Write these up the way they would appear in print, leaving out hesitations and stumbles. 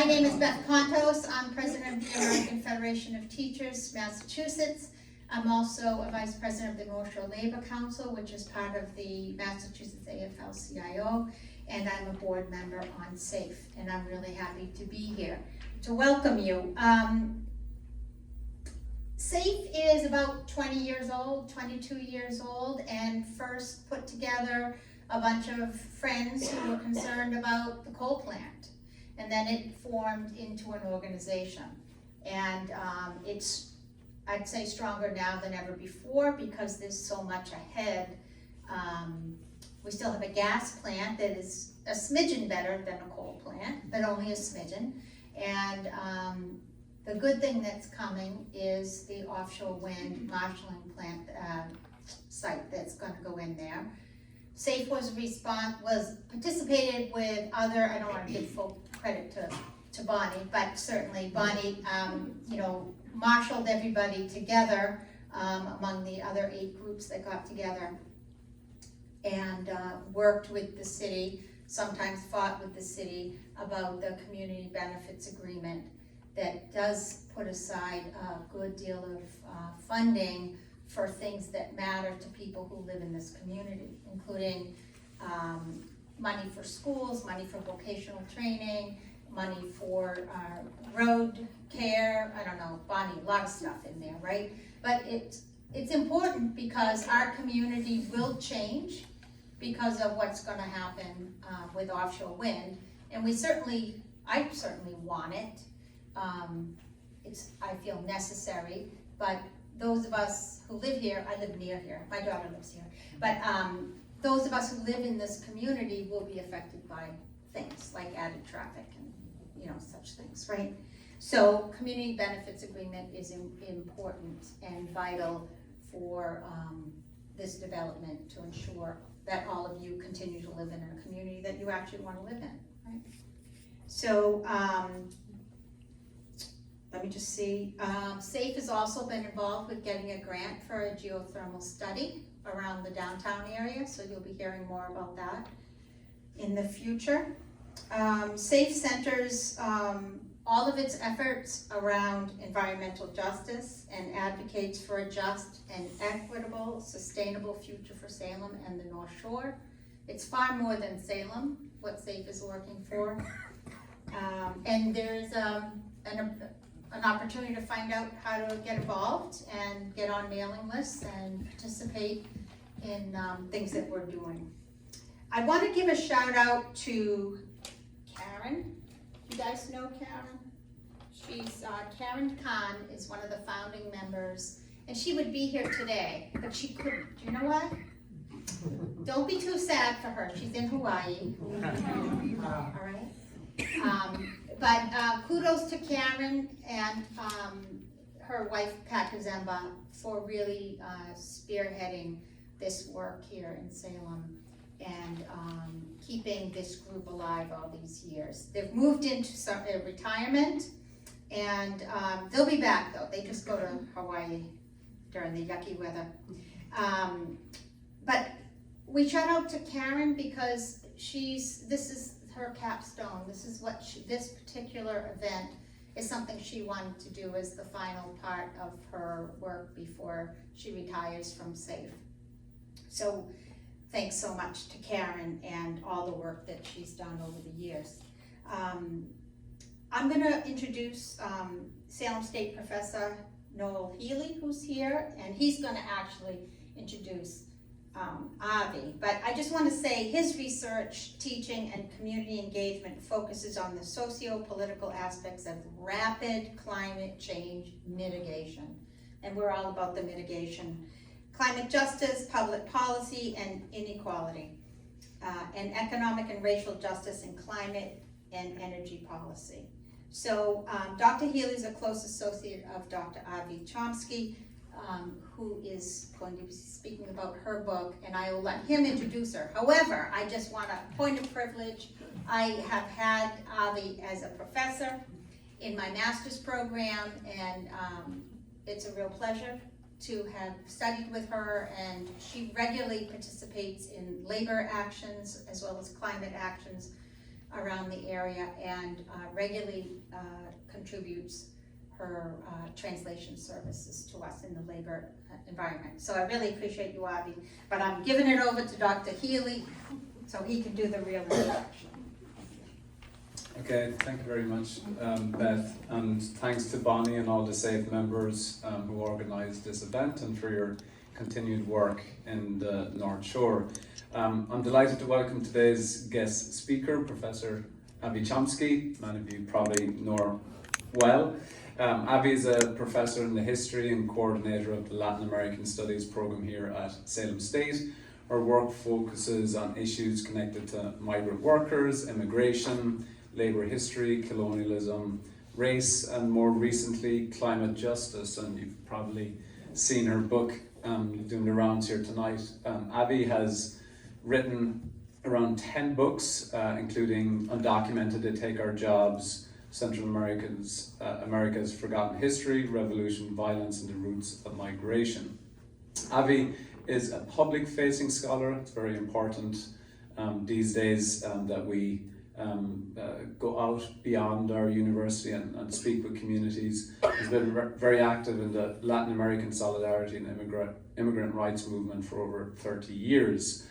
My name is Beth Contos. I'm president of the American Federation of Teachers, Massachusetts. I'm also a vice president of the North Shore Labor Council, which is part of the Massachusetts AFL-CIO, and I'm a board member on SAFE, and I'm really happy to be here to welcome you. SAFE is about 20 years old, 22 years old, and first put together a bunch of friends who were concerned about the coal plant. And then it formed into an organization. And it's, I'd say, stronger now than ever before because there's so much ahead. We still have a gas plant that is a smidgen better than a coal plant, but only a smidgen. And the good thing that's coming is the offshore wind marshalling plant site that's going to go in there. SAFE was participated with other, I don't want to give full credit to Bonnie, but certainly Bonnie, marshaled everybody together among the other 8 groups that got together and worked with the city, sometimes fought with the city about the community benefits agreement that does put aside a good deal of funding for things that matter to people who live in this community, including money for schools, money for vocational training, money for road care, I don't know, Bonnie, a lot of stuff in there, right? But it's important because our community will change because of what's gonna happen with offshore wind, and I certainly want it. I feel necessary, but those of us who live here, I live near here, my daughter lives here, but those of us who live in this community will be affected by things like added traffic and such things, right? So community benefits agreement is important and vital for this development to ensure that all of you continue to live in a community that you actually want to live in, right? So let me just see. SAFE has also been involved with getting a grant for a geothermal study around the downtown area, so you'll be hearing more about that in the future. SAFE centers all of its efforts around environmental justice and advocates for a just and equitable, sustainable future for Salem and the North Shore. It's far more than Salem, what SAFE is working for. And there's an opportunity to find out how to get involved and get on mailing lists and participate in things that we're doing. I want to give a shout out to Karen. You guys know Karen? She's Karen Khan is one of the founding members, and she would be here today, but she couldn't. Do you know why? Don't be too sad for her. She's in Hawaii. All right. But kudos to Karen and her wife Pat Kazemba for really spearheading this work here in Salem and keeping this group alive all these years. They've moved into retirement, and they'll be back though. They just go to Hawaii during the yucky weather. But we shout out to Karen because this is her capstone. This is what this particular event is something she wanted to do as the final part of her work before she retires from SAFE. So thanks so much to Karen and all the work that she's done over the years. I'm gonna introduce Salem State Professor Noel Healy, who's here, and he's gonna actually introduce Avi. But I just want to say his research, teaching, and community engagement focuses on the socio-political aspects of rapid climate change mitigation. And we're all about the mitigation. Climate justice, public policy, and inequality. And economic and racial justice in climate and energy policy. So Dr. Healy is a close associate of Dr. Avi Chomsky, who is going to be speaking about her book, and I will let him introduce her. However, I just want a point of privilege. I have had Avi as a professor in my master's program, and it's a real pleasure to have studied with her, and she regularly participates in labor actions as well as climate actions around the area and regularly contributes her translation services to us in the labor environment. So I really appreciate you, Avi, but I'm giving it over to Dr. Healy so he can do the real introduction. Okay, thank you very much, Beth, and thanks to Bonnie and all the SAFE members who organised this event and for your continued work in the North Shore. I'm delighted to welcome today's guest speaker, Professor Avi Chomsky. Many of you probably know her well. Avi is a professor in the history and coordinator of the Latin American Studies program here at Salem State. Her work focuses on issues connected to migrant workers, immigration, labour history, colonialism, race, and more recently, climate justice. And you've probably seen her book doing the rounds here tonight. Avi has written around 10 books, including Undocumented, They Take Our Jobs, Central America's Forgotten History, Revolution, Violence, and the Roots of Migration. Avi is a public-facing scholar. It's very important these days that we go out beyond our university and speak with communities. He's been very active in the Latin American solidarity and immigrant rights movement for over 30 years.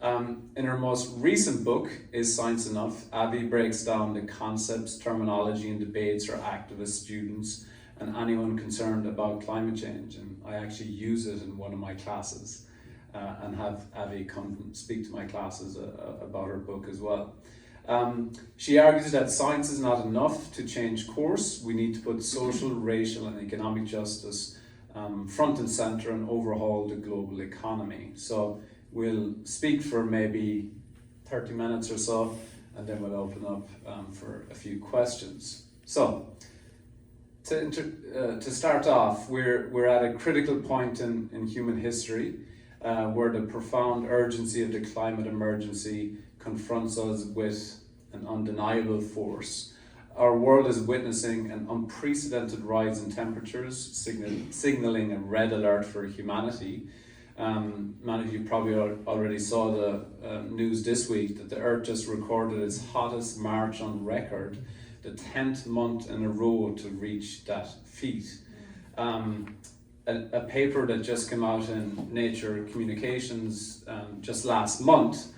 In her most recent book, Is Science Enough?, Avi breaks down the concepts, terminology, and debates for activist students and anyone concerned about climate change. And I actually use it in one of my classes and have Avi come speak to my classes about her book as well. She argues that science is not enough to change course. We need to put social, racial, and economic justice front and center and overhaul the global economy. So we'll speak for maybe 30 minutes or so, and then we'll open up for a few questions. So, to start off, we're at a critical point in human history where the profound urgency of the climate emergency confronts us with an undeniable force. Our world is witnessing an unprecedented rise in temperatures, signaling a red alert for humanity. Many of you probably already saw the news this week that the Earth just recorded its hottest March on record, the 10th month in a row to reach that feat. A paper that just came out in Nature Communications just last month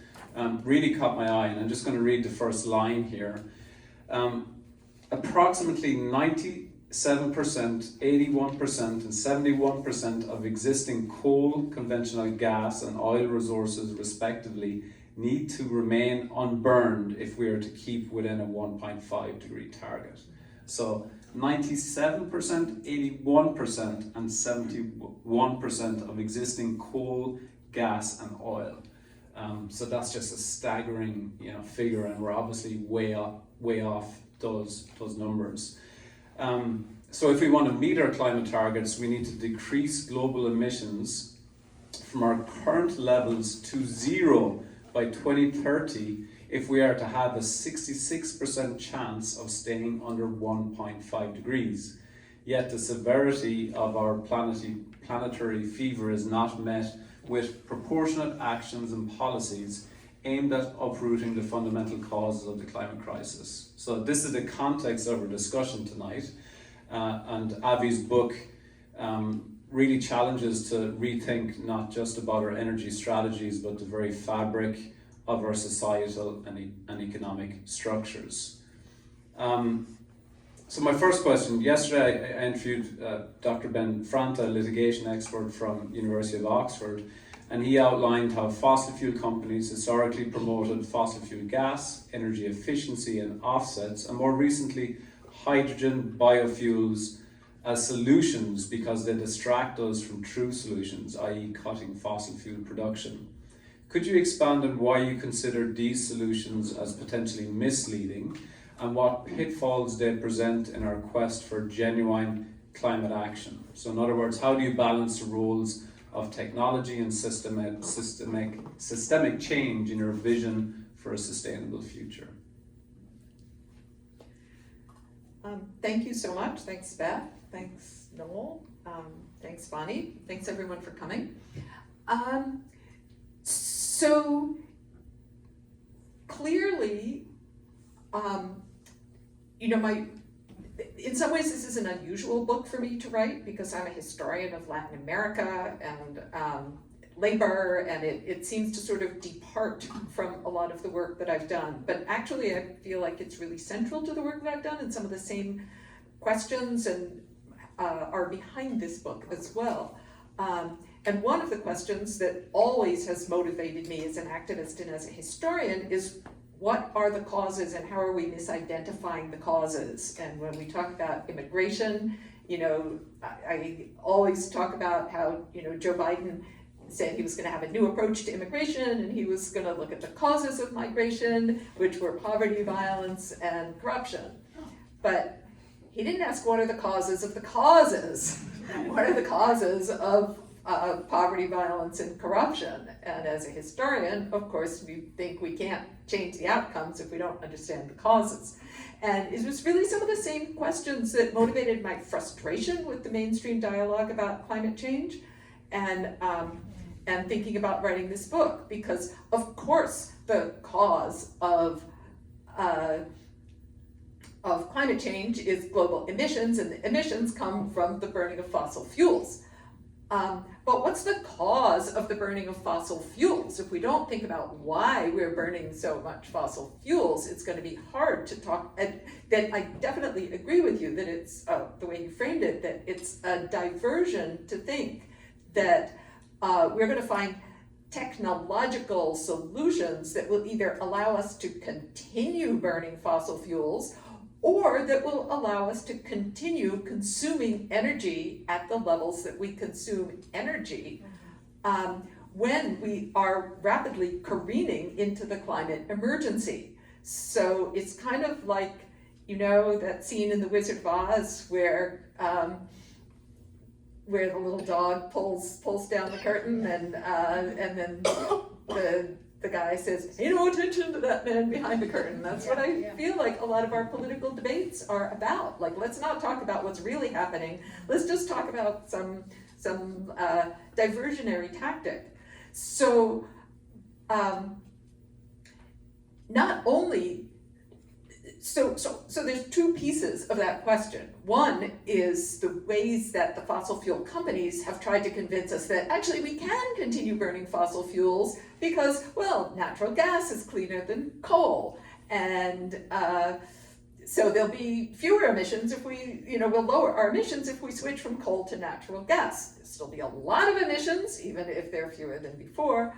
really caught my eye, and I'm just going to read the first line here. Approximately 97%, 81%, and 71% of existing coal, conventional gas, and oil resources, respectively, need to remain unburned if we are to keep within a 1.5 degree target. So 97%, 81%, and 71% of existing coal, gas, and oil. So that's just a staggering, figure, and we're obviously way off those numbers. So if we want to meet our climate targets, we need to decrease global emissions from our current levels to zero by 2030 if we are to have a 66% chance of staying under 1.5 degrees. Yet the severity of our planetary fever is not met with proportionate actions and policies aimed at uprooting the fundamental causes of the climate crisis. So this is the context of our discussion tonight, and Avi's book really challenges to rethink not just about our energy strategies, but the very fabric of our societal and economic structures. So my first question, yesterday I interviewed Dr. Ben Franta, a litigation expert from University of Oxford, and he outlined how fossil fuel companies historically promoted fossil fuel gas, energy efficiency and offsets, and more recently hydrogen biofuels as solutions because they distract us from true solutions, i.e. cutting fossil fuel production. Could you expand on why you consider these solutions as potentially misleading and what pitfalls they present in our quest for genuine climate action? So in other words, how do you balance the roles of technology and systemic change in your vision for a sustainable future? Thank you so much. Thanks, Beth. Thanks, Noel. Thanks, Bonnie. Thanks, everyone, for coming. So clearly, you know, in some ways this is an unusual book for me to write because I'm a historian of Latin America and labor, and it seems to sort of depart from a lot of the work that I've done. But actually I feel like it's really central to the work that I've done, and some of the same questions and are behind this book as well. And one of the questions that always has motivated me as an activist and as a historian is, what are the causes and how are we misidentifying the causes? And when we talk about immigration, you know, I always talk about how, you know, Joe Biden said he was going to have a new approach to immigration, and he was going to look at the causes of migration, which were poverty, violence, and corruption. But he didn't ask what are the causes of the causes. What are the causes of poverty, violence, and corruption? And as a historian, of course, we think we can't change the outcomes if we don't understand the causes. And it was really some of the same questions that motivated my frustration with the mainstream dialogue about climate change and thinking about writing this book, because of course the cause of climate change is global emissions, and the emissions come from the burning of fossil fuels. But what's the cause of the burning of fossil fuels? If we don't think about why we're burning so much fossil fuels, it's going to be hard to talk. And then I definitely agree with you that it's, the way you framed it, that it's a diversion to think that we're going to find technological solutions that will either allow us to continue burning fossil fuels or that will allow us to continue consuming energy at the levels that we consume energy when we are rapidly careening into the climate emergency. So it's kind of like, you know, that scene in The Wizard of Oz where the little dog pulls down the curtain and then the guy says, pay no attention to that man behind the curtain. That's what I feel like a lot of our political debates are about. Like, let's not talk about what's really happening. Let's just talk about some diversionary tactic. So not only, so there's two pieces of that question. One is the ways that the fossil fuel companies have tried to convince us that actually we can continue burning fossil fuels because, well, natural gas is cleaner than coal. And so there'll be fewer emissions if we, you know, we'll lower our emissions if we switch from coal to natural gas. There'll still be a lot of emissions, even if they're fewer than before.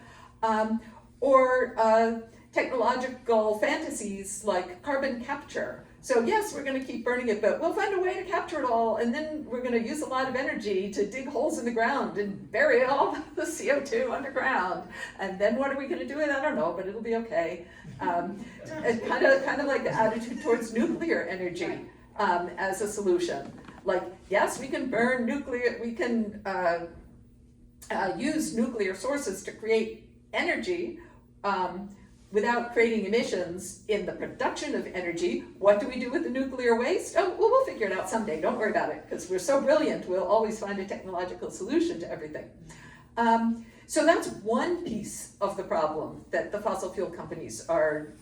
Or technological fantasies like carbon capture. So yes, we're going to keep burning it, but we'll find a way to capture it all, and then we're going to use a lot of energy to dig holes in the ground and bury all the CO2 underground. And then what are we going to do with it? I don't know, but it'll be okay. It's kind of like the attitude towards nuclear energy as a solution. Like, yes, we can burn nuclear, we can use nuclear sources to create energy, without creating emissions in the production of energy. What do we do with the nuclear waste? Oh, well, we'll figure it out someday. Don't worry about it, because we're so brilliant. We'll always find a technological solution to everything. So that's one piece of the problem that the fossil fuel companies are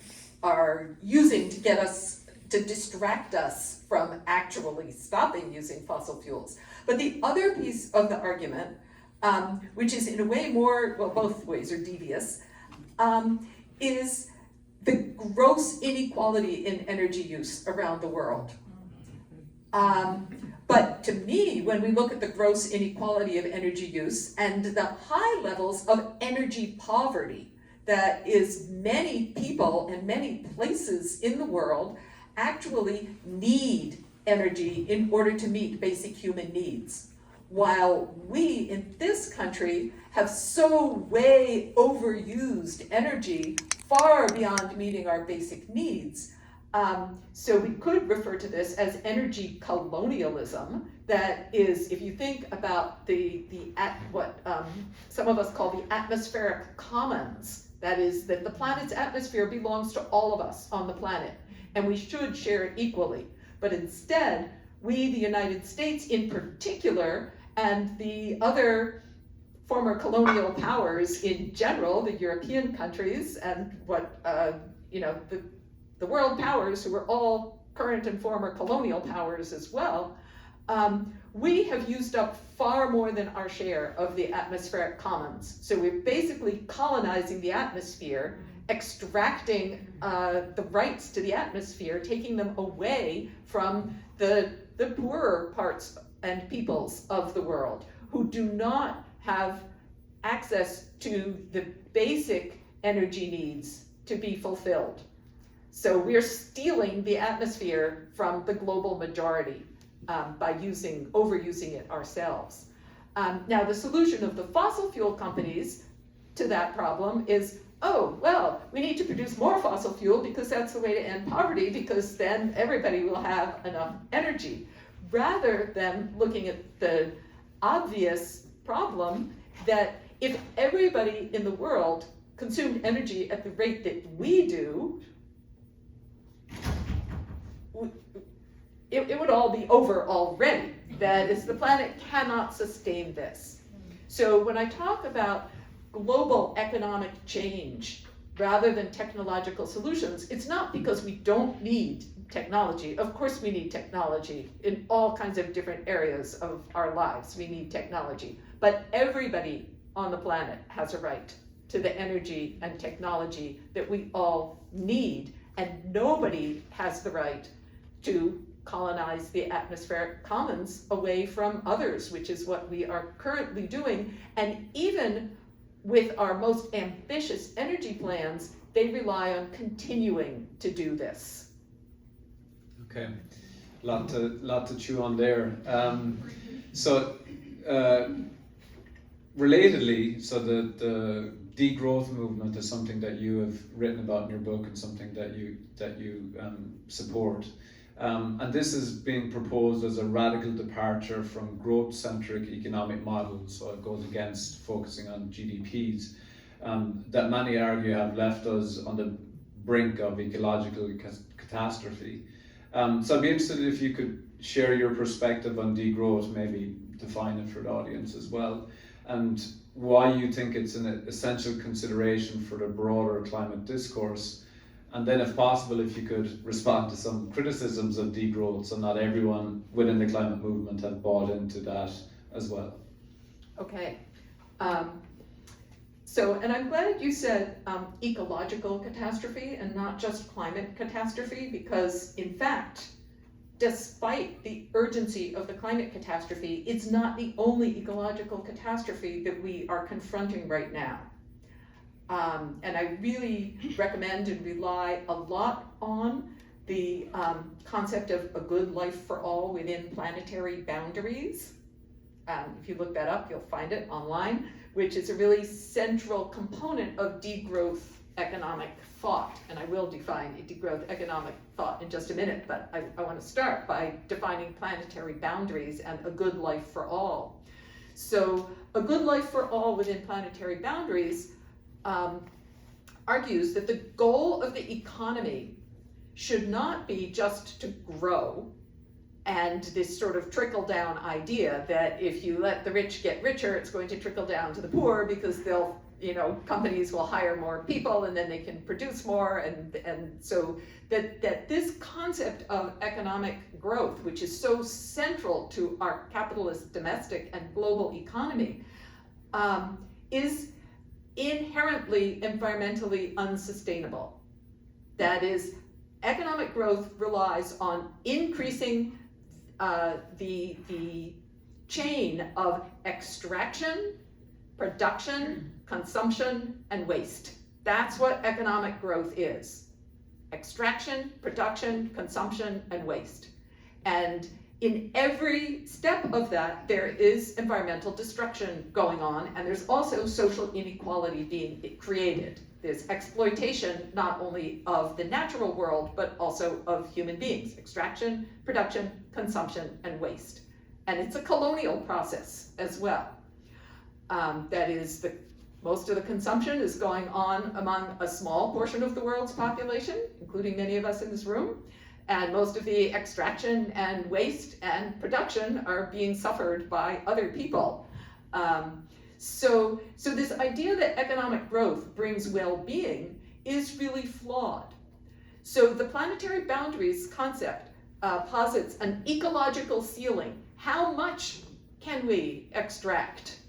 using to get us, to distract us from actually stopping using fossil fuels. But the other piece of the argument, which is in a way more, well, both ways are devious, is the gross inequality in energy use around the world. But to me, when we look at the gross inequality of energy use and the high levels of energy poverty that is many people in many places in the world actually need energy in order to meet basic human needs. While we in this country have so way overused energy far beyond meeting our basic needs. So we could refer to this as energy colonialism. That is, if you think about what some of us call the atmospheric commons, that is that the planet's atmosphere belongs to all of us on the planet, and we should share it equally. But instead, we, the United States in particular, and the other former colonial powers in general, the European countries, and what the the world powers, who are all current and former colonial powers as well, we have used up far more than our share of the atmospheric commons. So we're basically colonizing the atmosphere, extracting the rights to the atmosphere, taking them away from the poorer parts and peoples of the world who do not have access to the basic energy needs to be fulfilled. So we're stealing the atmosphere from the global majority by overusing it ourselves. Now, the solution of the fossil fuel companies to that problem is, oh, well, we need to produce more fossil fuel because that's the way to end poverty, because then everybody will have enough energy, rather than looking at the obvious problem that if everybody in the world consumed energy at the rate that we do, it would all be over already. That is, the planet cannot sustain this. So when I talk about global economic change rather than technological solutions, it's not because we don't need technology. Of course we need technology in all kinds of different areas of our lives. We need technology. But everybody on the planet has a right to the energy and technology that we all need, and nobody has the right to colonize the atmospheric commons away from others, which is what we are currently doing. And even with our most ambitious energy plans, they rely on continuing to do this. Okay, lot to chew on there. Relatedly, so the degrowth movement is something that you have written about in your book and something that you support. And this is being proposed as a radical departure from growth-centric economic models, so it goes against focusing on GDPs, that many argue have left us on the brink of ecological catastrophe. So I'd be interested if you could share your perspective on degrowth, maybe define it for the audience as well, and why you think it's an essential consideration for the broader climate discourse. And then, if possible, if you could respond to some criticisms of degrowth, so not everyone within the climate movement have bought into that as well. Okay. And I'm glad you said ecological catastrophe and not just climate catastrophe, because in fact, despite the urgency of the climate catastrophe, it's not the only ecological catastrophe that we are confronting right now. And I really recommend and rely a lot on the concept of a good life for all within planetary boundaries. If you look that up, you'll find it online, which is a really central component of degrowth economic thought. And I will define degrowth economic thought in just a minute, but I want to start by defining planetary boundaries and a good life for all. So a good life for all within planetary boundaries argues that the goal of the economy should not be just to grow, and this sort of trickle-down idea that if you let the rich get richer, it's going to trickle down to the poor because they'll, companies will hire more people and then they can produce more, and so that this concept of economic growth, which is so central to our capitalist domestic and global economy, is inherently environmentally unsustainable. That is, economic growth relies on increasing the chain of extraction, production, consumption, and waste. That's what economic growth is. Extraction, production, consumption, and waste. And in every step of that, there is environmental destruction going on, and there's also social inequality being created. There's exploitation not only of the natural world, but also of human beings. Extraction, production, consumption, and waste. And it's a colonial process as well. That is, most of the consumption is going on among a small portion of the world's population, including many of us in this room. And most of the extraction and waste and production are being suffered by other people. So this idea that economic growth brings well-being is really flawed. So the planetary boundaries concept posits an ecological ceiling. How much can we extract,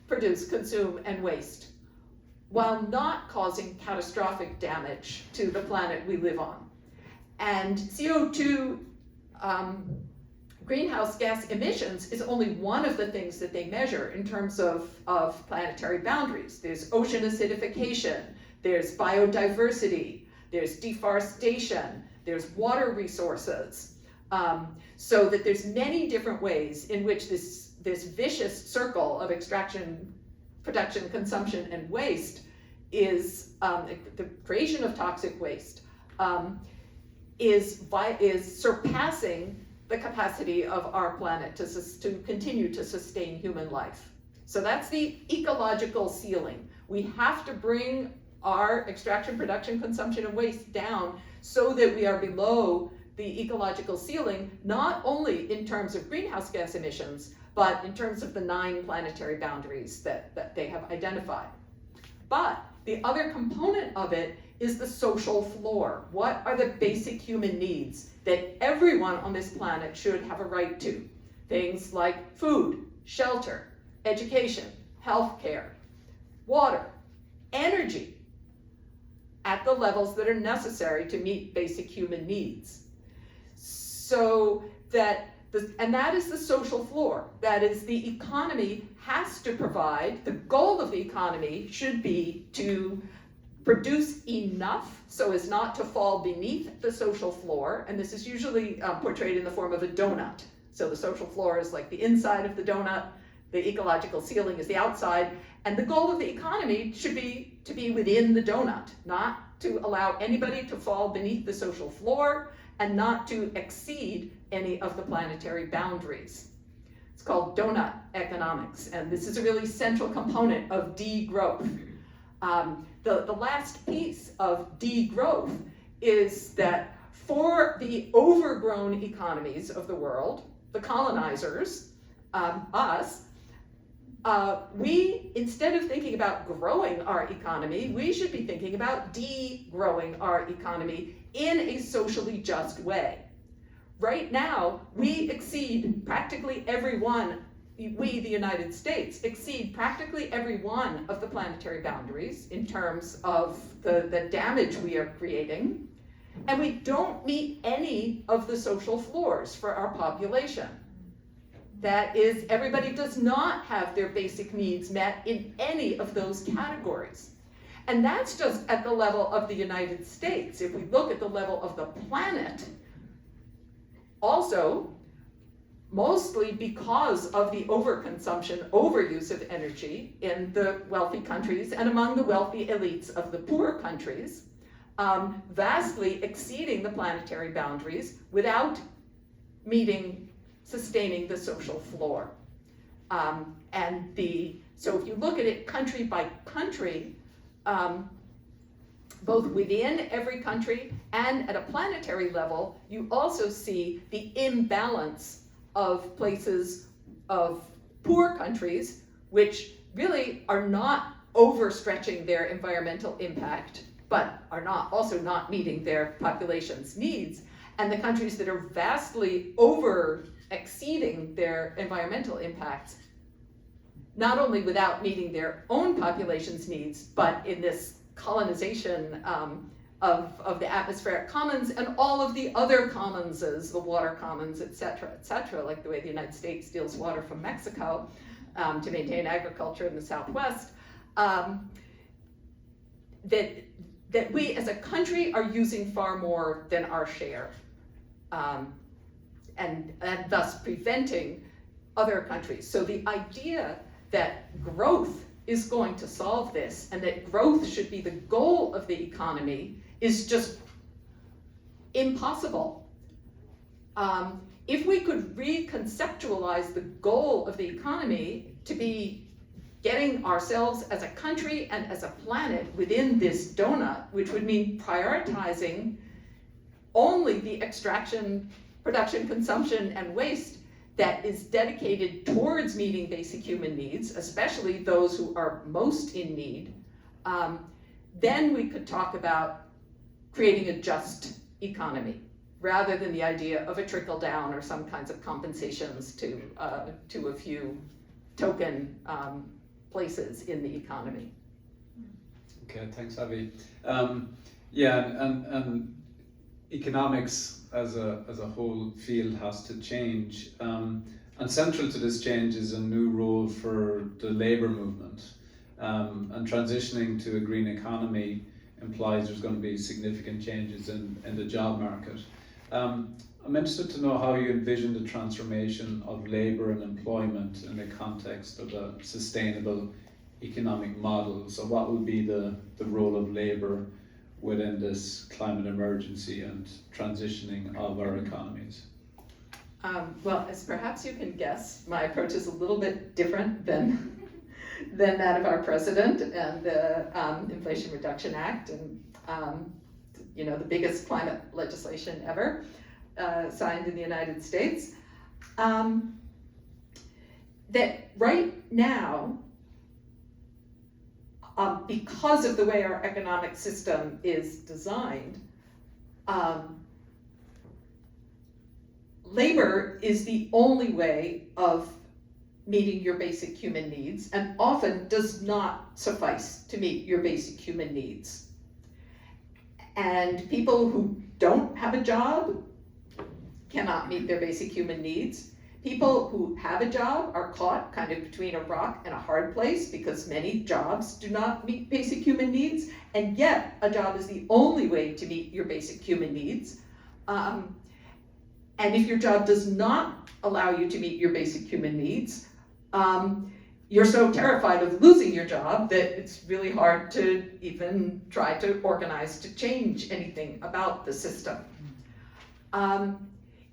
produce, consume, and waste while not causing catastrophic damage to the planet we live on? And CO2 greenhouse gas emissions is only one of the things that they measure in terms of planetary boundaries. There's ocean acidification, there's biodiversity, there's deforestation, there's water resources. So that there's many different ways in which this vicious circle of extraction, production, consumption, and waste is the creation of toxic waste is surpassing the capacity of our planet to continue to sustain human life. So that's the ecological ceiling. We have to bring our extraction, production, consumption, and waste down so that we are below the ecological ceiling, not only in terms of greenhouse gas emissions, but in terms of the 9 planetary boundaries that they have identified. But the other component of it is the social floor. What are the basic human needs that everyone on this planet should have a right to? Things like food, shelter, education, healthcare, water, energy, at the levels that are necessary to meet basic human needs. So that is the social floor. That is, the economy has to provide, the goal of the economy should be to produce enough so as not to fall beneath the social floor, and this is usually portrayed in the form of a donut. So the social floor is like the inside of the donut, the ecological ceiling is the outside, and the goal of the economy should be to be within the donut, not to allow anybody to fall beneath the social floor, and not to exceed any of the planetary boundaries. It's called donut economics, and this is a really central component of degrowth. The last piece of degrowth is that for the overgrown economies of the world, the colonizers, us, we, instead of thinking about growing our economy, we should be thinking about degrowing our economy in a socially just way. Right now, we exceed practically everyone, we, the United States, exceed practically every one of the planetary boundaries in terms of the damage we are creating, and we don't meet any of the social floors for our population. That is, everybody does not have their basic needs met in any of those categories. And that's just at the level of the United States. If we look at the level of the planet, also, mostly because of the overconsumption, overuse of energy in the wealthy countries and among the wealthy elites of the poor countries, vastly exceeding the planetary boundaries without sustaining the social floor. So if you look at it country by country, both within every country and at a planetary level, you also see the imbalance of places of poor countries, which really are not overstretching their environmental impact, but are also not meeting their population's needs, and the countries that are vastly exceeding their environmental impacts, not only without meeting their own population's needs, but in this colonization of the atmospheric commons and all of the other commonses, the water commons, et cetera, like the way the United States steals water from Mexico to maintain agriculture in the Southwest, that we as a country are using far more than our share, and thus preventing other countries. So the idea that growth is going to solve this, and that growth should be the goal of the economy, is just impossible. If we could reconceptualize the goal of the economy to be getting ourselves as a country and as a planet within this donut, which would mean prioritizing only the extraction, production, consumption, and waste that is dedicated towards meeting basic human needs, especially those who are most in need, then we could talk about creating a just economy, rather than the idea of a trickle down or some kinds of compensations to a few token places in the economy. Okay, thanks, Avi. Yeah, and economics as a whole field has to change. And central to this change is a new role for the labour movement. And transitioning to a green economy implies there's going to be significant changes in the job market. I'm interested to know how you envision the transformation of labour and employment in the context of a sustainable economic model. So what will be the role of labour within this climate emergency and transitioning of our economies? Well, as perhaps you can guess, my approach is a little bit different than that of our president and the Inflation Reduction Act, and the biggest climate legislation ever signed in the United States. That right now, because of the way our economic system is designed, labor is the only way of meeting your basic human needs, and often does not suffice to meet your basic human needs. And people who don't have a job cannot meet their basic human needs. People who have a job are caught kind of between a rock and a hard place, because many jobs do not meet basic human needs, and yet a job is the only way to meet your basic human needs. And if your job does not allow you to meet your basic human needs, you're so terrified of losing your job that it's really hard to even try to organize to change anything about the system.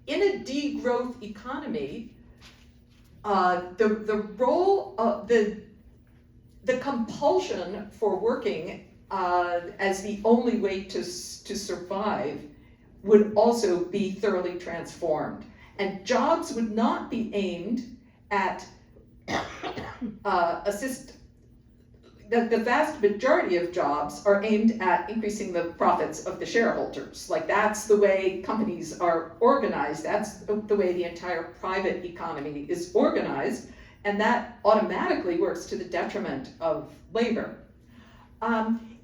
In a degrowth economy, the role of the compulsion for working as the only way to survive would also be thoroughly transformed. And jobs would not be aimed at the vast majority of jobs are aimed at increasing the profits of the shareholders. Like, that's the way companies are organized. That's the way the entire private economy is organized. And that automatically works to the detriment of labor.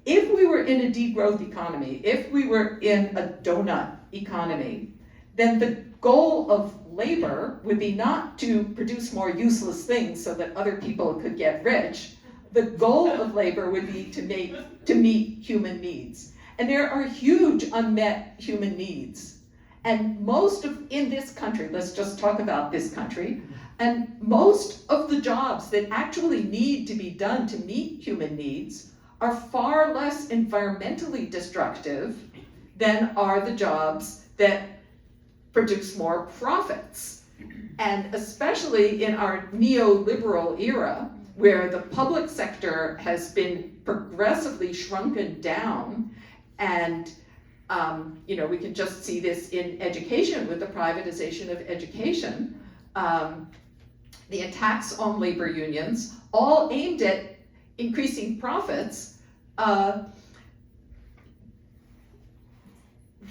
If we were in a degrowth economy, if we were in a donut economy, then the goal of labor would be not to produce more useless things so that other people could get rich. The goal of labor would be to meet human needs. And there are huge unmet human needs. And in this country, let's just talk about this country, and most of the jobs that actually need to be done to meet human needs are far less environmentally destructive than are the jobs that produce more profits. And especially in our neoliberal era, where the public sector has been progressively shrunken down, and we can just see this in education with the privatization of education, the attacks on labor unions, all aimed at increasing profits.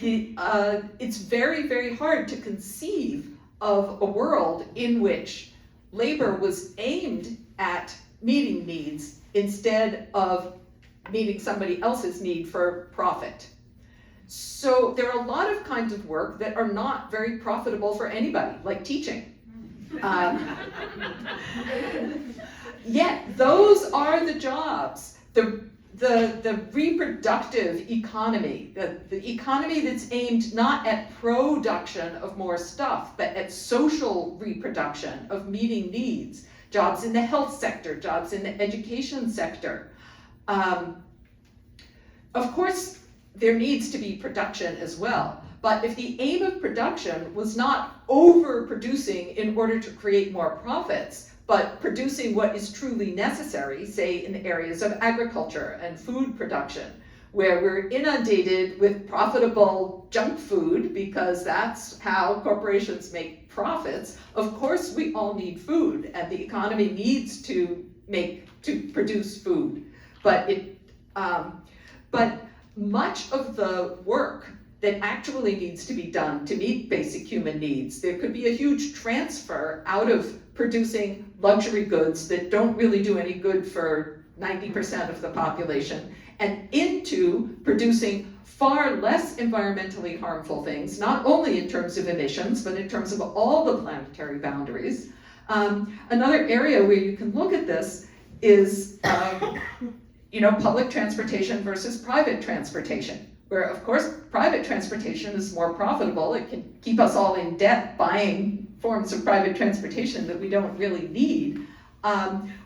It's very, very hard to conceive of a world in which labor was aimed at meeting needs instead of meeting somebody else's need for profit. So there are a lot of kinds of work that are not very profitable for anybody, like teaching. Yet those are the jobs. The reproductive economy, the economy that's aimed not at production of more stuff, but at social reproduction of meeting needs. Jobs in the health sector, jobs in the education sector. Of course, there needs to be production as well. But if the aim of production was not overproducing in order to create more profits, but producing what is truly necessary, say in the areas of agriculture and food production, where we're inundated with profitable junk food because that's how corporations make profits, of course we all need food, and the economy needs to produce food. But much of the work that actually needs to be done to meet basic human needs, there could be a huge transfer out of producing luxury goods that don't really do any good for 90% of the population, and into producing far less environmentally harmful things, not only in terms of emissions, but in terms of all the planetary boundaries. Another area where you can look at this is public transportation versus private transportation, where of course private transportation is more profitable. It can keep us all in debt buying forms of private transportation that we don't really need,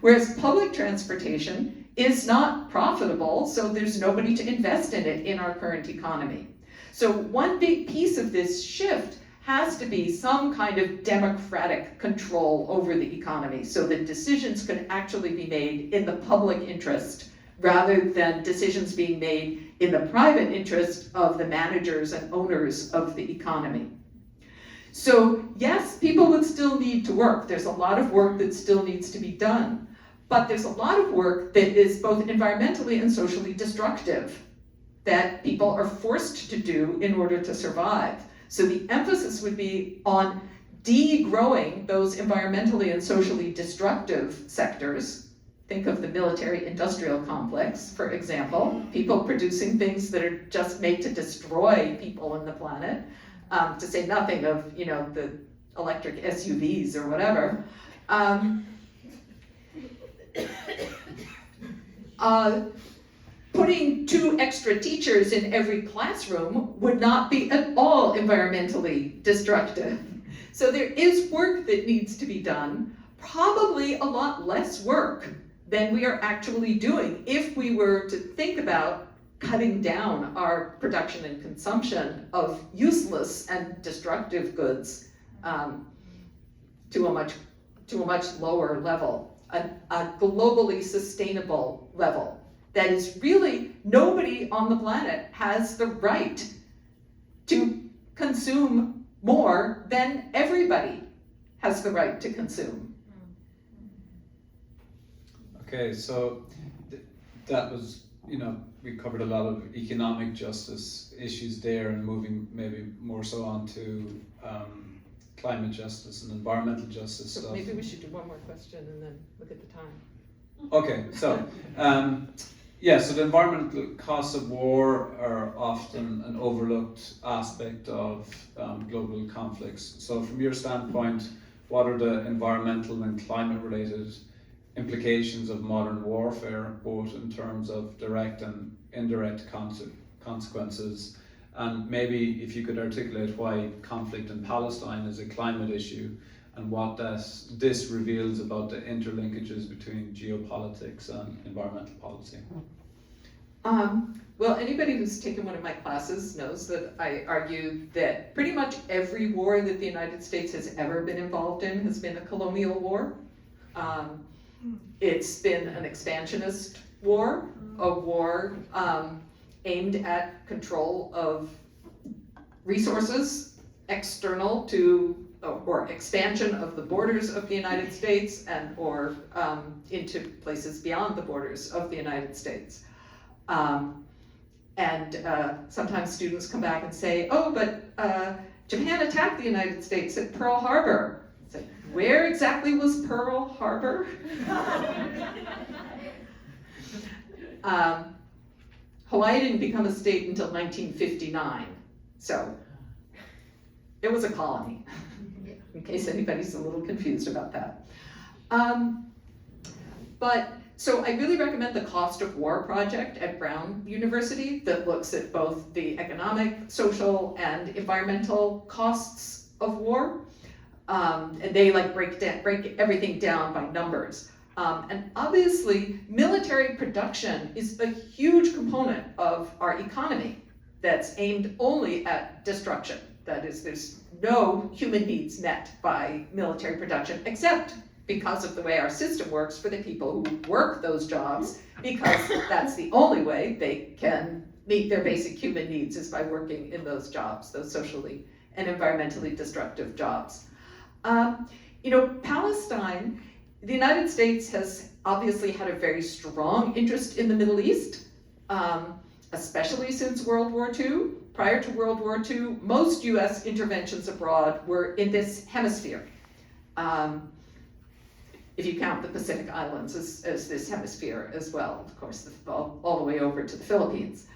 whereas public transportation is not profitable, so there's nobody to invest in it in our current economy. So one big piece of this shift has to be some kind of democratic control over the economy so that decisions can actually be made in the public interest rather than decisions being made in the private interest of the managers and owners of the economy. So yes, people would still need to work. There's a lot of work that still needs to be done. But there's a lot of work that is both environmentally and socially destructive that people are forced to do in order to survive. So the emphasis would be on degrowing those environmentally and socially destructive sectors. Think of the military-industrial complex, for example, people producing things that are just made to destroy people on the planet, to say nothing of, the electric SUVs or whatever. Putting 2 extra teachers in every classroom would not be at all environmentally destructive. So there is work that needs to be done, probably a lot less work than we are actually doing if we were to think about cutting down our production and consumption of useless and destructive goods to a much lower level. A globally sustainable level. That is really, nobody on the planet has the right to consume more than everybody has the right to consume. Okay, so that was, we covered a lot of economic justice issues there, and moving maybe more so on to climate justice and environmental justice So stuff. maybe we should do one more question and then look at the time. Okay, so so the environmental costs of war are often an overlooked aspect of global conflicts. So from your standpoint, what are the environmental and climate related implications of modern warfare, both in terms of direct and indirect consequences? And maybe if you could articulate why conflict in Palestine is a climate issue and what this reveals about the interlinkages between geopolitics and environmental policy. Well, anybody who's taken one of my classes knows that I argue that pretty much every war that the United States has ever been involved in has been a colonial war. It's been an expansionist war, a war aimed at control of resources external to, or expansion of the borders of the United States or into places beyond the borders of the United States. Sometimes students come back and say, oh, but Japan attacked the United States at Pearl Harbor. It's like, where exactly was Pearl Harbor? Hawaii didn't become a state until 1959, so it was a colony, in case anybody's a little confused about that. So I really recommend the Cost of War project at Brown University that looks at both the economic, social, and environmental costs of war. And they break everything down by numbers. And obviously, military production is a huge component of our economy that's aimed only at destruction. That is, there's no human needs met by military production, except because of the way our system works for the people who work those jobs, because that's the only way they can meet their basic human needs is by working in those jobs, those socially and environmentally destructive jobs. Palestine, the United States has obviously had a very strong interest in the Middle East, especially since World War II. Prior to World War II, most US interventions abroad were in this hemisphere. If you count the Pacific Islands as this hemisphere as well, of course, all the way over to the Philippines.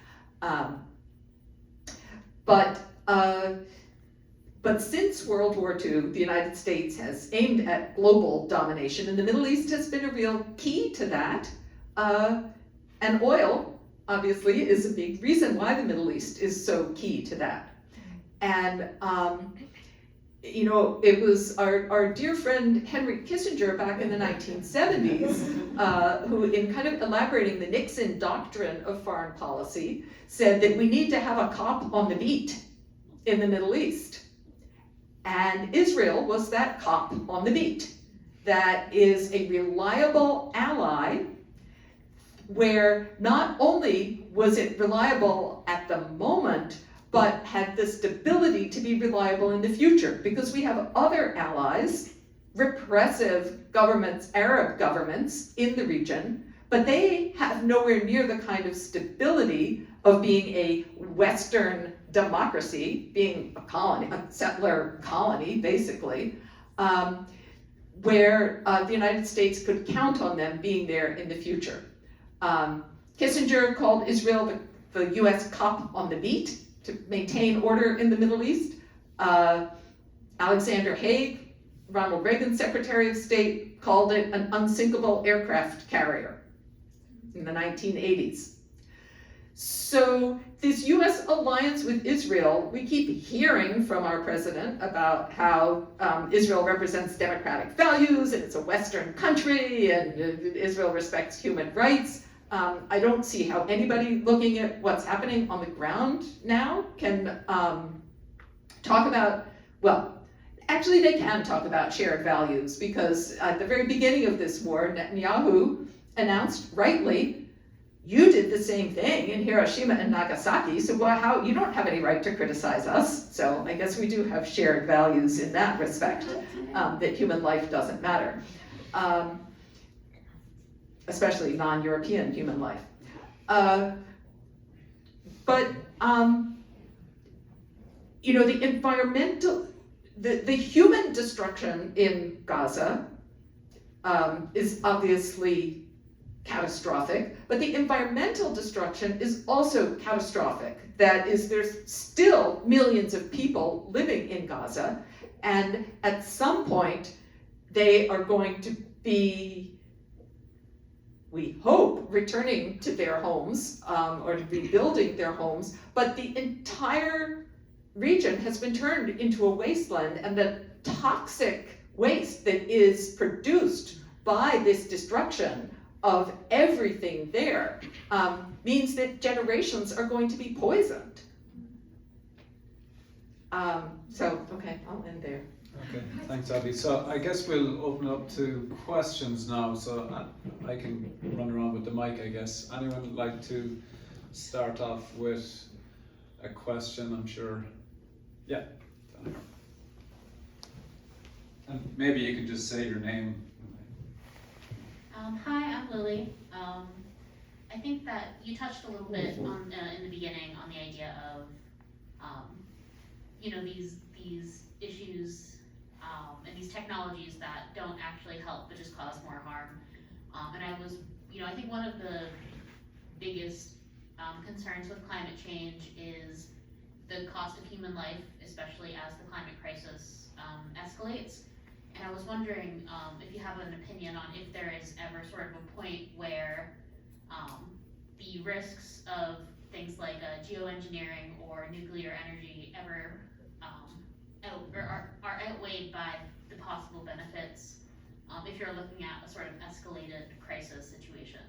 But since World War II, the United States has aimed at global domination, and the Middle East has been a real key to that. And oil, obviously, is a big reason why the Middle East is so key to that. And you know, it was our dear friend Henry Kissinger back in the 1970s who, in kind of elaborating the Nixon doctrine of foreign policy, said that we need to have a cop on the beat in the Middle East. And Israel was that cop on the beat. That is a reliable ally where not only was it reliable at the moment, but had the stability to be reliable in the future, because we have other allies, repressive governments, Arab governments in the region, but they have nowhere near the kind of stability of being a Western democracy, being a colony, a settler colony, basically, where the United States could count on them being there in the future. Kissinger called Israel the US cop on the beat to maintain order in the Middle East. Alexander Haig, Ronald Reagan's Secretary of State, called it an unsinkable aircraft carrier in the 1980s. So this US alliance with Israel, we keep hearing from our president about how Israel represents democratic values and it's a Western country and Israel respects human rights. I don't see how anybody looking at what's happening on the ground now can talk about, well, actually they can talk about shared values, because at the very beginning of this war, Netanyahu announced rightly, you did the same thing in Hiroshima and Nagasaki, so how you don't have any right to criticize us. So I guess we do have shared values in that respect, that human life doesn't matter. Especially non-European human life. You know, the environmental, the human destruction in Gaza is obviously catastrophic, but the environmental destruction is also catastrophic. That is, there's still millions of people living in Gaza, and at some point they are going to be, we hope, returning to their homes or to rebuilding their homes, but the entire region has been turned into a wasteland, and the toxic waste that is produced by this destruction of everything there means that generations are going to be poisoned. Okay, I'll end there. Okay, thanks, Abby. So I guess we'll open up to questions now. So I can run around with the mic, I guess. Anyone would like to start off with a question? I'm sure. Yeah. And maybe you could just say your name. Hi, I'm Lily. I think that you touched a little bit on in the beginning on the idea of you know, these issues and these technologies that don't actually help but just cause more harm. And I was, you know, I think one of the biggest concerns with climate change is the cost of human life, especially as the climate crisis escalates. And I was wondering if you have an opinion on if there is ever sort of a point where the risks of things like geoengineering or nuclear energy ever are outweighed by the possible benefits if you're looking at a sort of escalated crisis situation.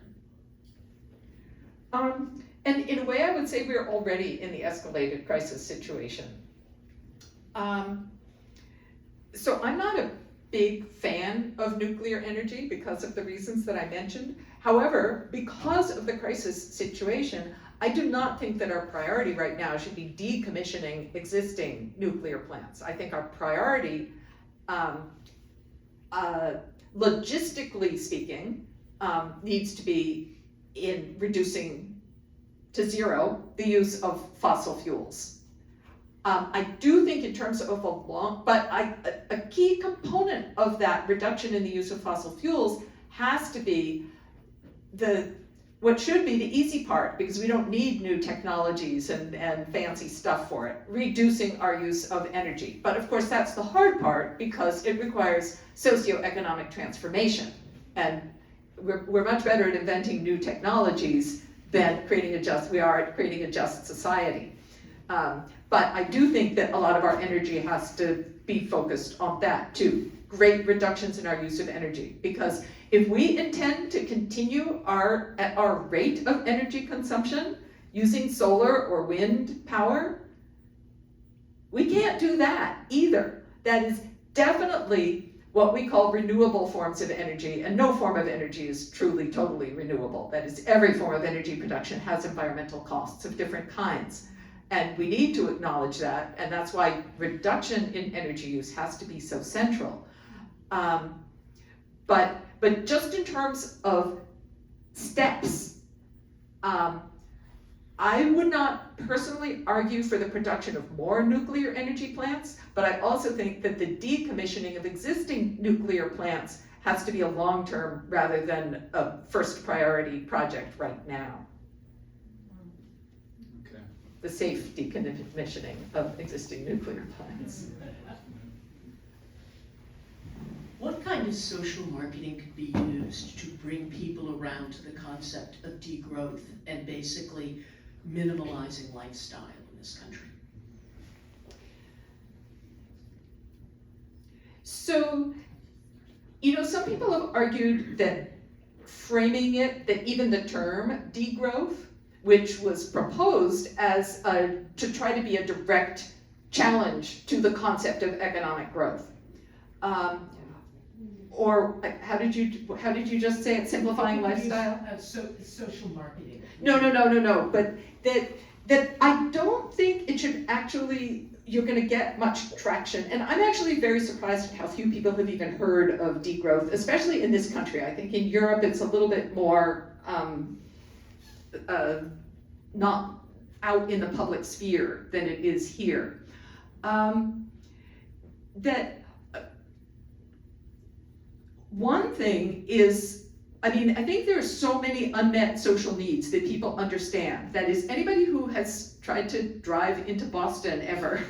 And in a way, I would say we're already in the escalated crisis situation. So I'm not a big fan of nuclear energy because of the reasons that I mentioned. However, because of the crisis situation, I do not think that our priority right now should be decommissioning existing nuclear plants. I think our priority, logistically speaking, needs to be in reducing to zero the use of fossil fuels. I do think in terms of a key component of that reduction in the use of fossil fuels has to be what should be the easy part, because we don't need new technologies and fancy stuff for it, reducing our use of energy. But of course that's the hard part, because it requires socioeconomic transformation. And we're much better at inventing new technologies than creating a just society. But I do think that a lot of our energy has to be focused on that too. Great reductions in our use of energy, because if we intend to continue at our rate of energy consumption using solar or wind power, we can't do that either. That is definitely what we call renewable forms of energy, and no form of energy is truly, totally renewable. That is, every form of energy production has environmental costs of different kinds. And we need to acknowledge that, and that's why reduction in energy use has to be so central. But just in terms of steps, I would not personally argue for the production of more nuclear energy plants, but I also think that the decommissioning of existing nuclear plants has to be a long-term rather than a first priority project right now. Okay. The safe decommissioning of existing nuclear plants. What kind of social marketing could be used to bring people around to the concept of degrowth and basically minimalizing lifestyle in this country? So, some people have argued that framing it, that even the term degrowth, which was proposed as to try to be a direct challenge to the concept of economic growth. Or how did you just say it? Simplifying lifestyle? Social marketing. No. But that I don't think it should actually, you're going to get much traction. And I'm actually very surprised at how few people have even heard of degrowth, especially in this country. I think in Europe it's a little bit more not out in the public sphere than it is here. One thing is, I think there are so many unmet social needs that people understand. That is, anybody who has tried to drive into Boston ever,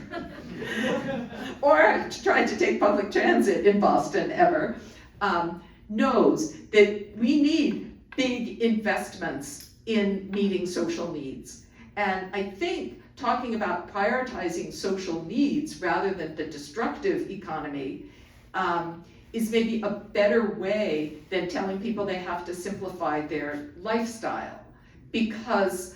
or tried to take public transit in Boston ever, knows that we need big investments in meeting social needs. And I think talking about prioritizing social needs rather than the destructive economy is maybe a better way than telling people they have to simplify their lifestyle. Because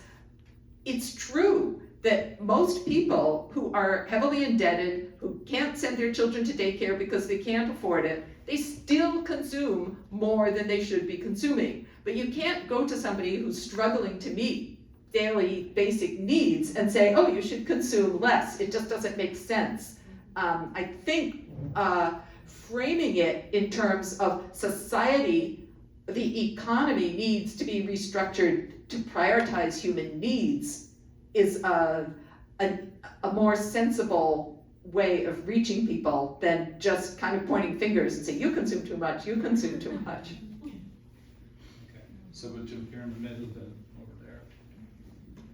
it's true that most people who are heavily indebted, who can't send their children to daycare because they can't afford it, they still consume more than they should be consuming. But you can't go to somebody who's struggling to meet daily basic needs and say, oh, you should consume less. It just doesn't make sense. I think framing it in terms of society, the economy needs to be restructured to prioritize human needs is a more sensible way of reaching people than just kind of pointing fingers and say, you consume too much, you consume too much. Okay, so we'll jump here in the middle then, over there.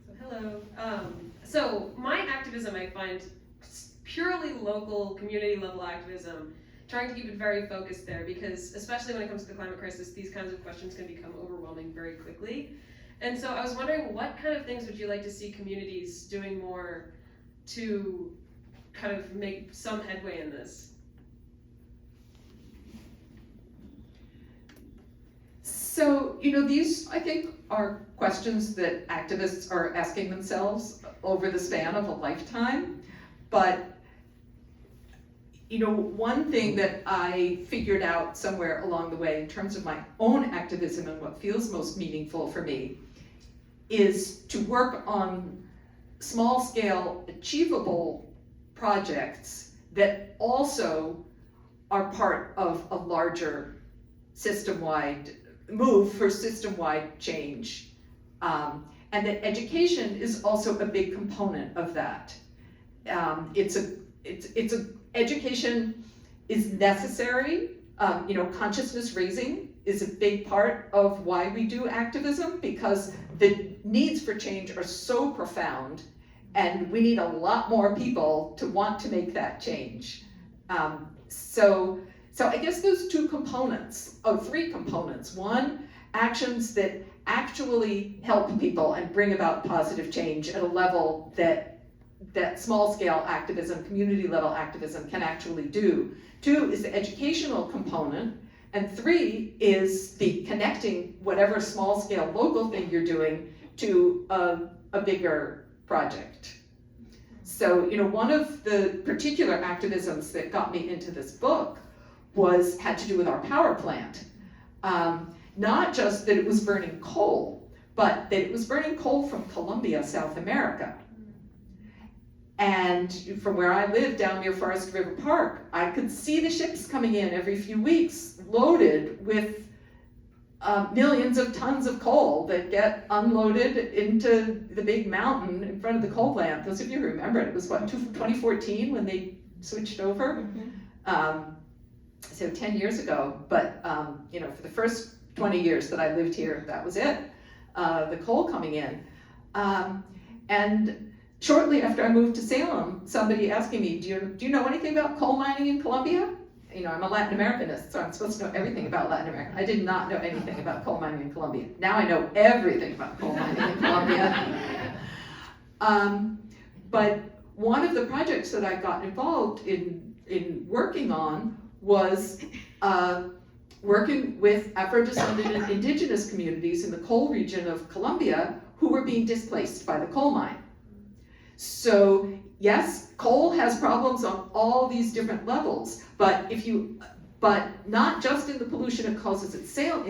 So hello. So my activism I find purely local, community level activism, trying to keep it very focused there, because especially when it comes to the climate crisis, these kinds of questions can become overwhelming very quickly. And so I was wondering, what kind of things would you like to see communities doing more to kind of make some headway in this? So, these, I think, are questions that activists are asking themselves over the span of a lifetime. But, one thing that I figured out somewhere along the way in terms of my own activism and what feels most meaningful for me is to work on small-scale, achievable projects that also are part of a larger system-wide move for system-wide change. and that education is also a big component of that. Education is necessary. Consciousness raising is a big part of why we do activism, because the needs for change are so profound, and we need a lot more people to want to make that change. So I guess those three components. One, actions that actually help people and bring about positive change at a level that small scale activism, community level activism can actually do. 2 is the educational component, and 3 is the connecting whatever small scale local thing you're doing to a bigger project. So, one of the particular activisms that got me into this book had to do with our power plant. Not just that it was burning coal, but that it was burning coal from Colombia, South America. And from where I live down near Forest River Park, I could see the ships coming in every few weeks loaded with millions of tons of coal that get unloaded into the big mountain in front of the coal plant. Those of you who remember it was 2014 when they switched over? So 10 years ago, but for the first 20 years that I lived here, that was it, the coal coming in. And shortly after I moved to Salem, somebody asking me, do you know anything about coal mining in Colombia? I'm a Latin Americanist, so I'm supposed to know everything about Latin America. I did not know anything about coal mining in Colombia. Now I know everything about coal mining in Colombia. But one of the projects that I got involved in working on was working with Afro-descendant and indigenous communities in the coal region of Colombia who were being displaced by the coal mine. So yes, coal has problems on all these different levels, but not just in the pollution it causes in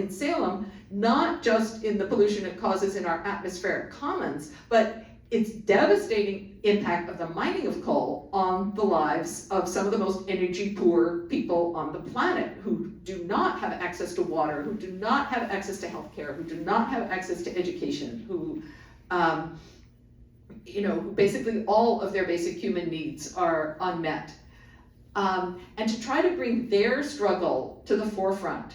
Salem, not just in the pollution it causes in our atmospheric commons, but its devastating impact of the mining of coal on the lives of some of the most energy poor people on the planet, who do not have access to water, who do not have access to healthcare, who do not have access to education, who basically all of their basic human needs are unmet. And to try to bring their struggle to the forefront,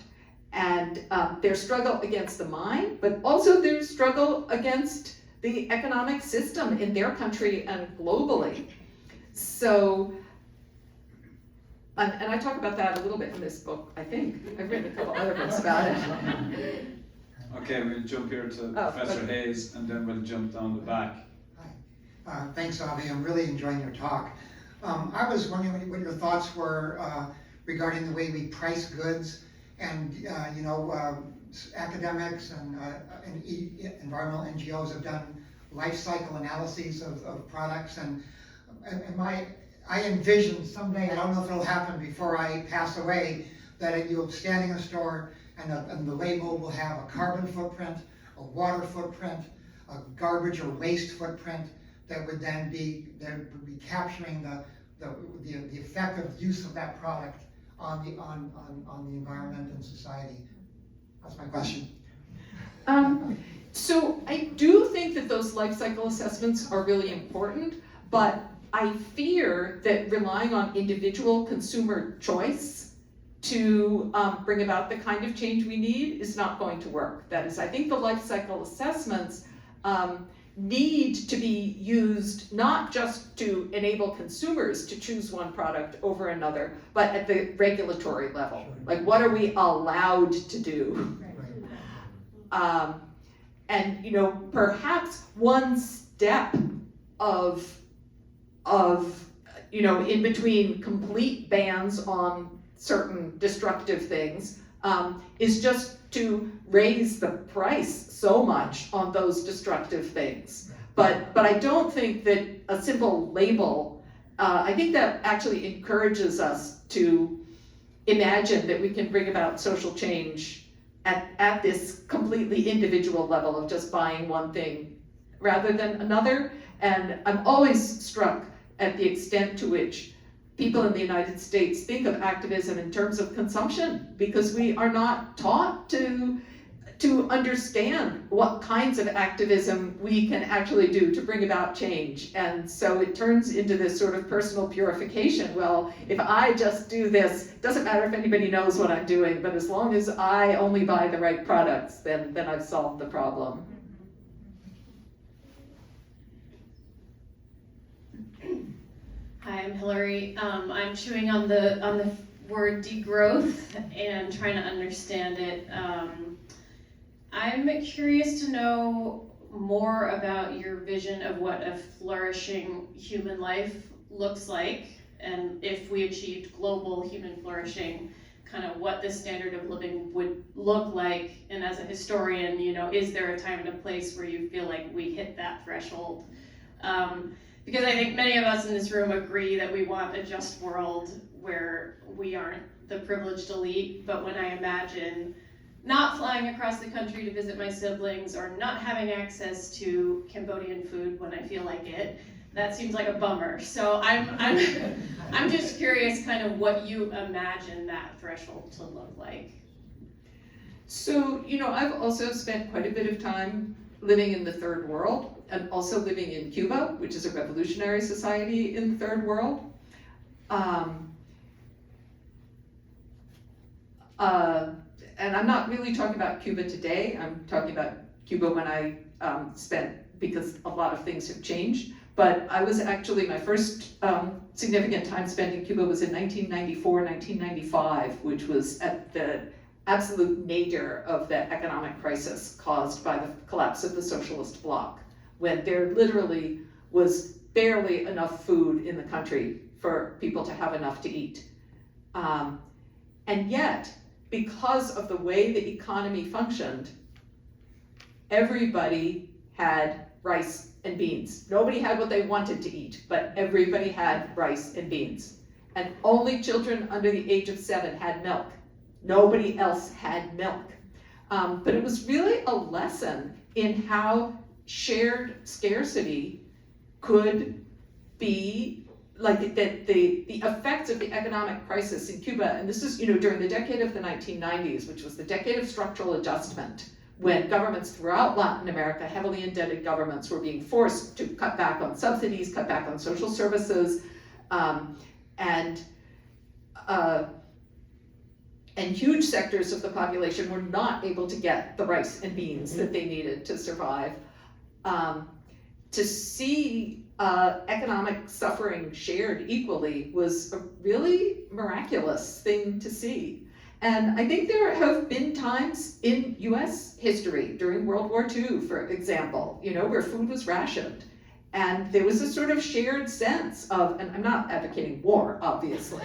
and their struggle against the mine, but also their struggle against the economic system in their country and globally. So, and I talk about that a little bit in this book, I think. I've written a couple other books about it. Okay, we'll jump here to Professor Hayes, and then we'll jump down the back. Hi. Thanks, Avi. I'm really enjoying your talk. I was wondering what your thoughts were regarding the way we price goods, and academics and environmental NGOs have done life cycle analyses of products, and I envision someday, I don't know if it'll happen before I pass away, that you'll stand in a store and the label will have a carbon footprint, a water footprint, a garbage or waste footprint that would then be capturing the effect of use of that product on the environment and society. That's my question. So I do think that those life cycle assessments are really important, but I fear that relying on individual consumer choice to bring about the kind of change we need is not going to work. That is, I think the life cycle assessments need to be used not just to enable consumers to choose one product over another, but at the regulatory level. Like, what are we allowed to do? And perhaps one step of in between complete bans on certain destructive things is just to raise the price so much on those destructive things. But I don't think that a simple label, I think that actually encourages us to imagine that we can bring about social change at this completely individual level of just buying one thing rather than another. And I'm always struck at the extent to which people in the United States think of activism in terms of consumption, because we are not taught to to understand what kinds of activism we can actually do to bring about change. And so it turns into this sort of personal purification. Well, if I just do this, it doesn't matter if anybody knows what I'm doing, but as long as I only buy the right products, then I've solved the problem. Hi, I'm Hillary. I'm chewing on the word degrowth and trying to understand it. I'm curious to know more about your vision of what a flourishing human life looks like, and if we achieved global human flourishing, kind of what the standard of living would look like. And as a historian, is there a time and a place where you feel like we hit that threshold? Because I think many of us in this room agree that we want a just world where we aren't the privileged elite, but when I imagine not flying across the country to visit my siblings or not having access to Cambodian food when I feel like it, that seems like a bummer. So I'm just curious kind of what you imagine that threshold to look like. So, I've also spent quite a bit of time living in the third world and also living in Cuba, which is a revolutionary society in the third world. And I'm not really talking about Cuba today. I'm talking about Cuba when I because a lot of things have changed. But I was actually, my first significant time spent in Cuba was in 1994, 1995, which was at the absolute nadir of the economic crisis caused by the collapse of the socialist bloc, when there literally was barely enough food in the country for people to have enough to eat. And yet, because of the way the economy functioned, everybody had rice and beans. Nobody had what they wanted to eat, but everybody had rice and beans. And only children under the age of 7 had milk. Nobody else had milk. But it was really a lesson in how shared scarcity could be, like that the effects of the economic crisis in Cuba, and this is during the decade of the 1990s, which was the decade of structural adjustment, when governments throughout Latin America, heavily indebted governments, were being forced to cut back on subsidies, cut back on social services, and huge sectors of the population were not able to get the rice and beans that they needed to survive. To see economic suffering shared equally was a really miraculous thing to see. And I think there have been times in US history, during World War II, for example, where food was rationed. And there was a sort of shared sense of, and I'm not advocating war, obviously,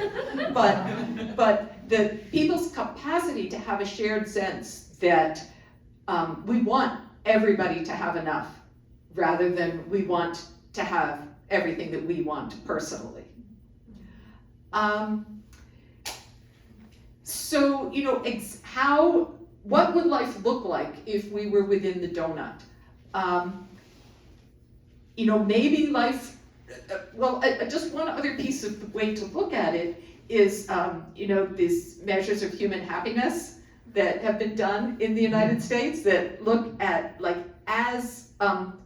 but the people's capacity to have a shared sense that we want everybody to have enough, rather than we want to have everything that we want personally. So, what would life look like if we were within the donut? Maybe life, just one other piece of the way to look at it is, these measures of human happiness that have been done in the United States that look at, as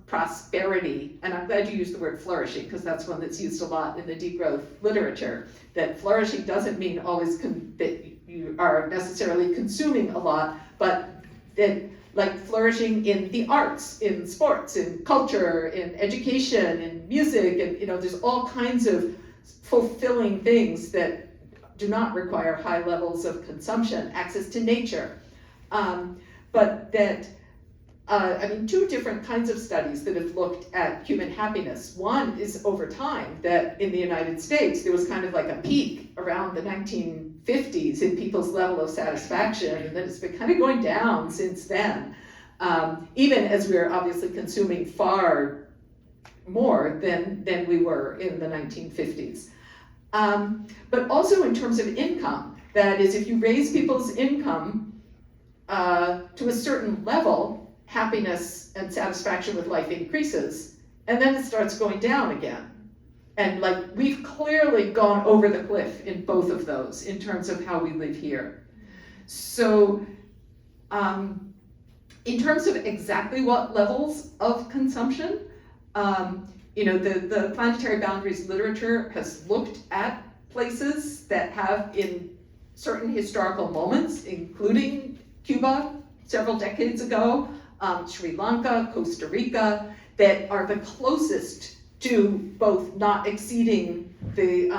prosperity, and I'm glad you used the word flourishing, because that's one that's used a lot in the degrowth literature, that flourishing doesn't mean always that you are necessarily consuming a lot, but that flourishing in the arts, in sports, in culture, in education, in music, and there's all kinds of fulfilling things that do not require high levels of consumption, access to nature, but that two different kinds of studies that have looked at human happiness. One is over time, that in the United States, there was kind of like a peak around the 1950s in people's level of satisfaction, and then it's been kind of going down since then, even as we're obviously consuming far more than we were in the 1950s. But also in terms of income, that is, if you raise people's income to a certain level, happiness and satisfaction with life increases, and then it starts going down again. And we've clearly gone over the cliff in both of those in terms of how we live here. So In terms of exactly what levels of consumption, the planetary boundaries literature has looked at places that have in certain historical moments, including Cuba several decades ago, Sri Lanka, Costa Rica, that are the closest to both not exceeding the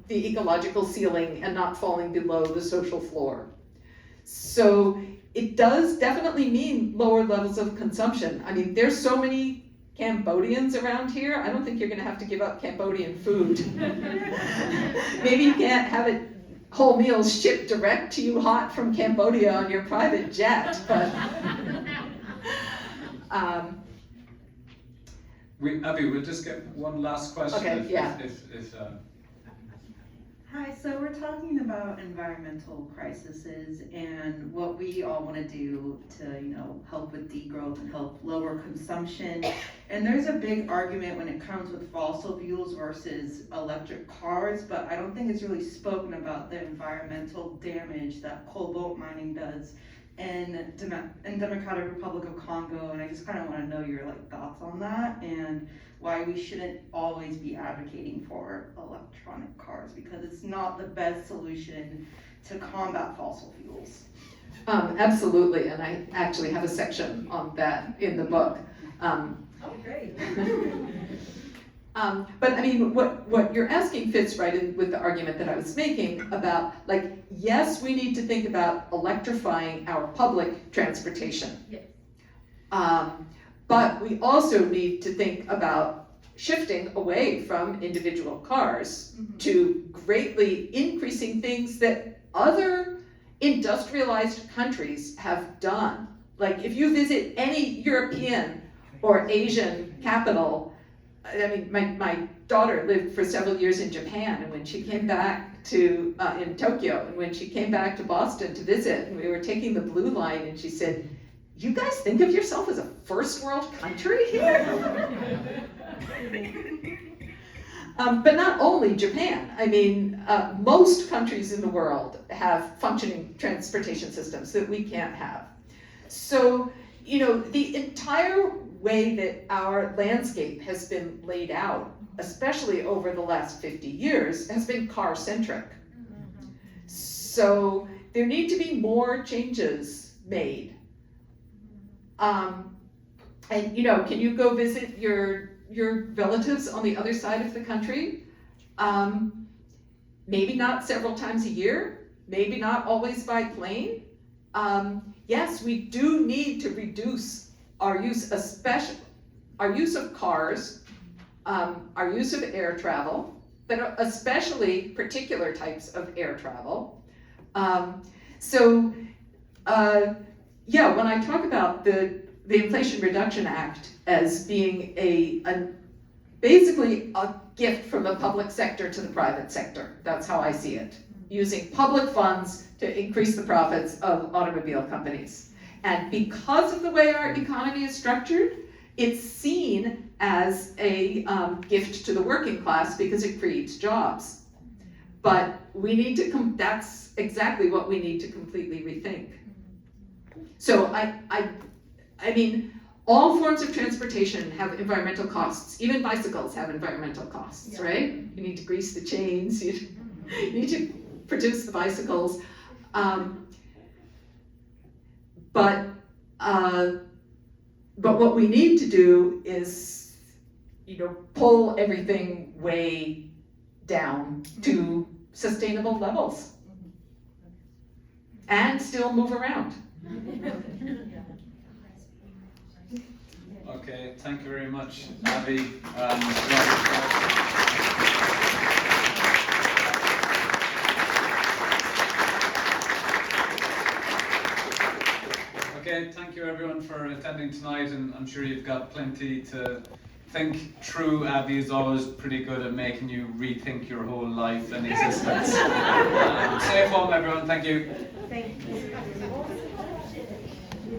ecological ceiling and not falling below the social floor. So it does definitely mean lower levels of consumption. I mean, there's so many Cambodians around here, I don't think you're gonna have to give up Cambodian food. Maybe you can't have it whole meals shipped direct to you hot from Cambodia on your private jet, but Abby, we'll just get one last question. Okay, yeah. Hi, so we're talking about environmental crises and what we all want to do to, help with degrowth and help lower consumption. And there's a big argument when it comes with fossil fuels versus electric cars, but I don't think it's really spoken about the environmental damage that cobalt mining does in Democratic Republic of Congo. And I just kind of want to know your thoughts on that and why we shouldn't always be advocating for electronic cars, because it's not the best solution to combat fossil fuels. Absolutely, and I actually have a section on that in the book. Oh, great. But I mean, what you're asking fits right in with the argument that I was making about, yes, we need to think about electrifying our public transportation. Yes. But we also need to think about shifting away from individual cars to greatly increasing things that other industrialized countries have done. Like if you visit any European or Asian capital, I mean, my daughter lived for several years in Japan, and when she came back to, in Tokyo, and when she came back to Boston to visit, and we were taking the Blue Line, and she said, "You guys think of yourself as a first world country here?" But not only Japan. I mean, most countries in the world have functioning transportation systems that we can't have. So, the entire way that our landscape has been laid out, especially over the last 50 years, has been car-centric. So there need to be more changes made. And can you go visit your relatives on the other side of the country? Maybe not several times a year, maybe not always by plane. Yes, we do need to reduce our use of cars, our use of air travel, but especially particular types of air travel. When I talk about the Inflation Reduction Act as being basically a gift from the public sector to the private sector, that's how I see it. Using public funds to increase the profits of automobile companies. And because of the way our economy is structured, it's seen as a gift to the working class because it creates jobs. But we need to, that's exactly what we need to completely rethink. So I mean, all forms of transportation have environmental costs. Even bicycles have environmental costs, right? You need to grease the chains, you need to produce the bicycles. But what we need to do is, pull everything way down to sustainable levels and still move around. Okay, thank you very much, Abby. Okay, thank you everyone for attending tonight, and I'm sure you've got plenty to think through. Abby is always pretty good at making you rethink your whole life and existence. Stay home, everyone. Thank you. Thank you.